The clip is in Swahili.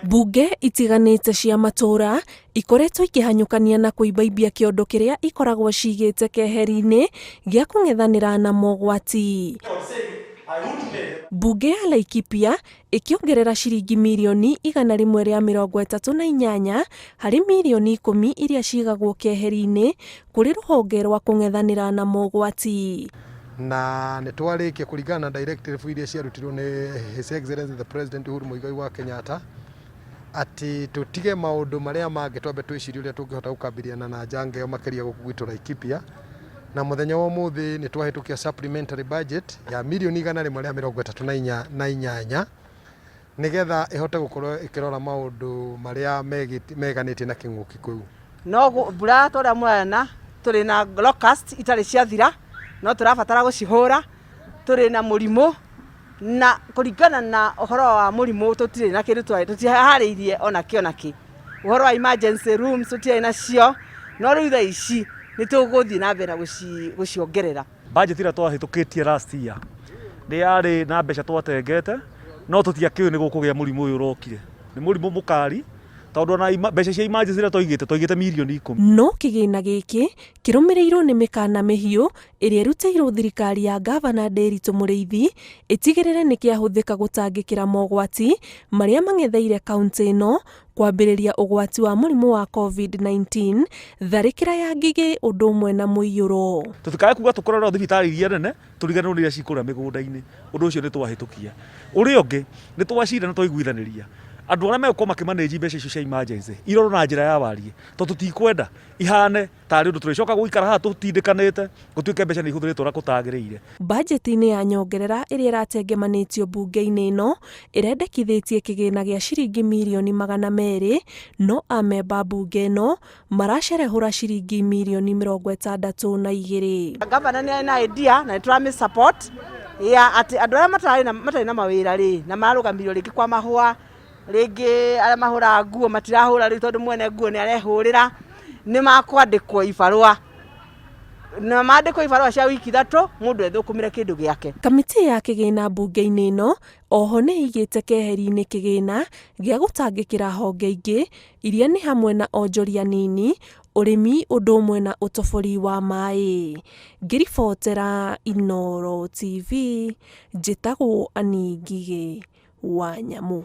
Bunge itiganite cia matura ikoretwo ikihanyukania na kuibaibia kiondo kiria ikoragwo cigite keheri-ini gia kung'ethanira na mogwati. Bunge ya Laikipia ikiongerera ciringi mirioni 138 hari mirioni 10 iria cigagwo keheri-ini kuri ruhonge rwa kung'ethanira na mogwati. Na nitwarikia kuringana na directive iria ciarutirwo ni His Excellency the President Uhuru Muigai wa Kenyatta ati tutige maundu maria mangi twambe twicirie uria tungihota gukambiriana na njanga yo makiria guku gwitu Laikipia, na muthenya wa muthi ni twahitukia supplementary budget ya mirioni 138 nigetha ihote gukorwo ikirora maundu maria meganite na king'uki kuu. No mbura toria mwana turi na locust itari ciathira, no turabatara gucihura, turi na murimo na kuringana na uhoro wa murimo tutire na kindu tutihariirie ona kionaki. Uhoro wa emergency rooms tutire na cio, no riu thaa ici ni tuguthii na mbere guciongerera. Budget ira twahitukitie last year ni yari na mbeca twatengete, no tutiakiu ni gukugia murimo uyu urokire. Ni murimo mukari tondu na mbeca cia emergency ira twaigite mirioni 10. No kigina giki kirumirirwo ni mikana mihiu iria irutiirwo thirikari ya Gavana Nderitu Muriithi itigirire ni kiahuthika gutangikira mogwati maria mang'etheire kaunti ino, kwambiriria ugwati wa murimu wa COVID-19, tharikira ya ngigi undu umwe na muiyuro. Tutikae kuga tukorera thibitari iria nene turiganirwo niria cikura migunda-ini, undu ucio ni twahitukia. Uri ungi ni twacira na twaiguithaniria andu aria megũkorwo makimanage mbeca icio cia emergency irorwo na njira ya warie, tondu tutikwenda ihane tari undu turicoka guikara haha tutindikanite gutuike mbeca ni ihuthiritwo na kutagiriire. Bajeti-ini ya nyongerera iria iratengemanitio bunge-ini ino irendekithitie kigina gia ciringi mirioni 200, no amemba bunge ino maracerehura ciringi mirioni 62. Gavana ni na idea na turami support ya ati andu aria matari na mawira ri na marugamirio ringi kwa mahua ringi aria mahura nguo matirahura ri tondu mwene nguo ni arehurira, ni makwandikwo ibarua na mandikwo ibarua cia wiki 3 mundu ethukumire kindu giake. Kamiti ya kigina bunge-ini ino oho ni igite keheri-ini kigina gia gutangikira honge ingi iria ni hamwe na onjoria nini, urimi, undu umwe na utobori wa mai. Ngiribotera Inooro TV, njitagwo Ani Ngigi wa Nyamu.